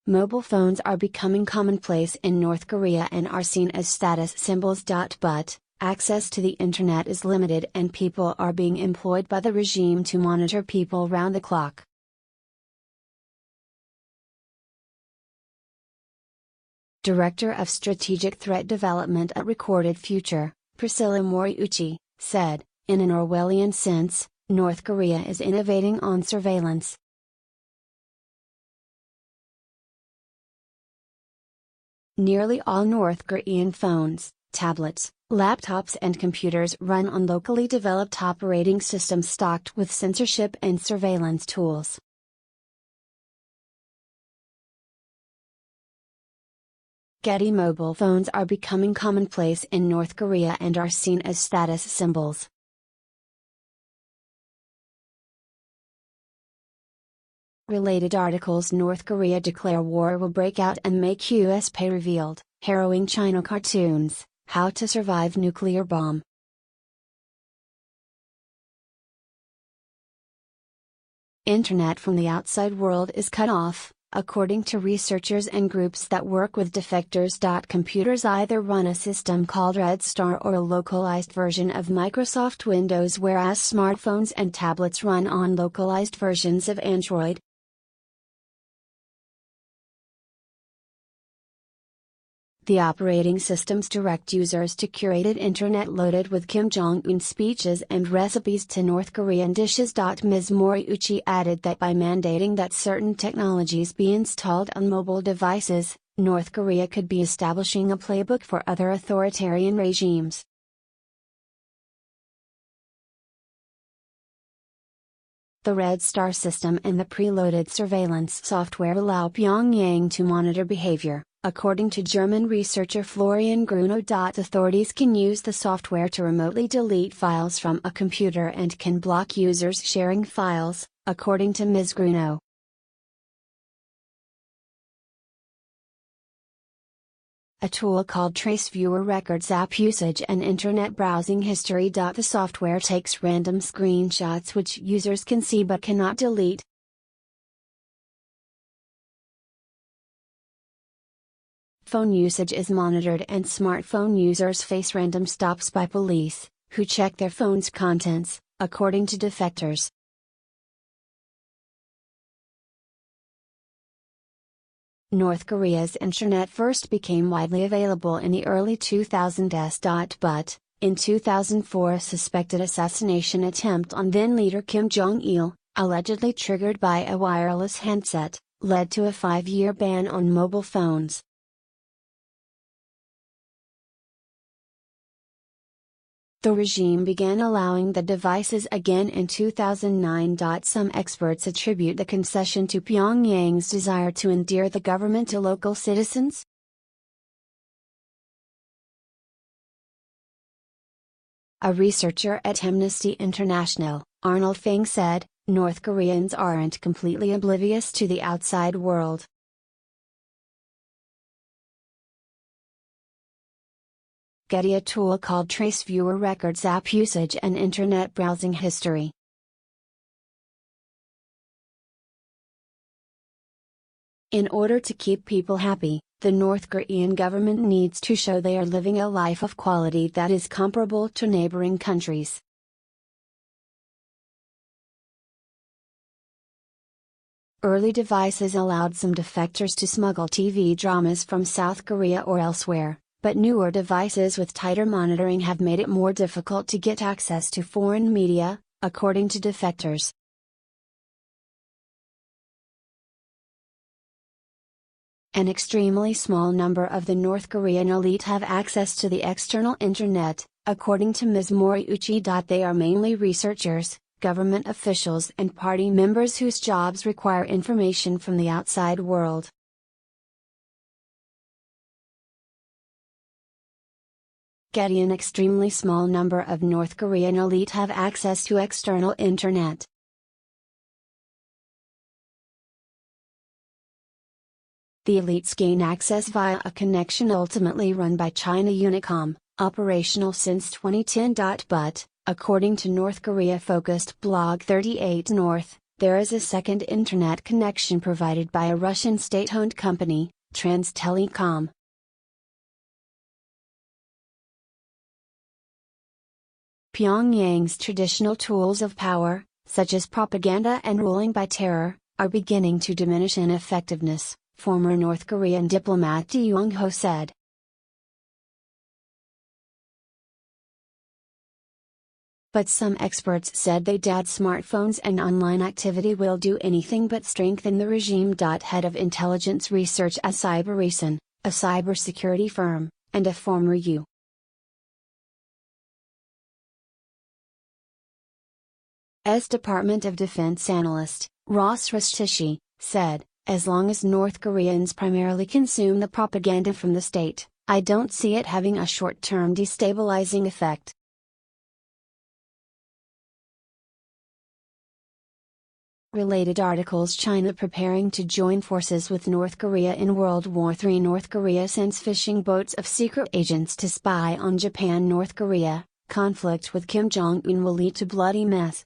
Mobile phones are becoming commonplace in North Korea and are seen as status symbols. But, access to the internet is limited and people are being employed by the regime to monitor people round the clock. Director of Strategic Threat Development at Recorded Future, Priscilla Moriuchi, said, in an Orwellian sense, North Korea is innovating on surveillance. Nearly all North Korean phones, tablets, laptops and computers run on locally developed operating systems stocked with censorship and surveillance tools. Getty mobile phones are becoming commonplace in North Korea and are seen as status symbols. Related articles: North Korea declare war will break out and make US pay revealed, harrowing China cartoons, how to survive nuclear bomb. Internet from the outside world is cut off, according to researchers and groups that work with defectors. Computers either run a system called Red Star or a localized version of Microsoft Windows, whereas smartphones and tablets run on localized versions of Android. The operating systems direct users to curated internet loaded with Kim Jong-un speeches and recipes to North Korean dishes. Ms. Moriuchi added that by mandating that certain technologies be installed on mobile devices, North Korea could be establishing a playbook for other authoritarian regimes. The Red Star system and the preloaded surveillance software allow Pyongyang to monitor behavior, according to German researcher Florian Grunow. Authorities can use the software to remotely delete files from a computer and can block users sharing files, according to Ms. Grunow. A tool called Trace Viewer records app usage and internet browsing history. The software takes random screenshots which users can see but cannot delete. Phone usage is monitored and smartphone users face random stops by police, who check their phone's contents, according to defectors. North Korea's internet first became widely available in the early 2000s. But, in 2004 a suspected assassination attempt on then-leader Kim Jong-il, allegedly triggered by a wireless handset, led to a 5-year ban on mobile phones. The regime began allowing the devices again in 2009. Some experts attribute the concession to Pyongyang's desire to endear the government to local citizens. A researcher at Amnesty International, Arnold Fang, said, North Koreans aren't completely oblivious to the outside world. Getty, a tool called Trace Viewer records app usage and internet browsing history. In order to keep people happy, the North Korean government needs to show they are living a life of quality that is comparable to neighboring countries. Early devices allowed some defectors to smuggle TV dramas from South Korea or elsewhere, but newer devices with tighter monitoring have made it more difficult to get access to foreign media, according to defectors. An extremely small number of the North Korean elite have access to the external internet, according to Ms. Moriuchi. They are mainly researchers, government officials and party members whose jobs require information from the outside world. Getty, an extremely small number of North Korean elite have access to external internet. The elites gain access via a connection ultimately run by China Unicom, operational since 2010. But, according to North Korea-focused blog 38 North, There is a second internet connection provided by a Russian state-owned company, Transtelecom. Pyongyang's traditional tools of power, such as propaganda and ruling by terror, are beginning to diminish in effectiveness, former North Korean diplomat Lee Yong-ho said. But some experts said they'd add smartphones and online activity will do anything but strengthen the regime. Head of intelligence research at Cybereason, a cybersecurity firm, and a former U.S. Department of Defense analyst, Ross Rastishi, said, "As long as North Koreans primarily consume the propaganda from the state, I don't see it having a short-term destabilizing effect." Related articles: China preparing to join forces with North Korea in World War III. North Korea sends fishing boats of secret agents to spy on Japan. North Korea, conflict with Kim Jong-un will lead to bloody mess.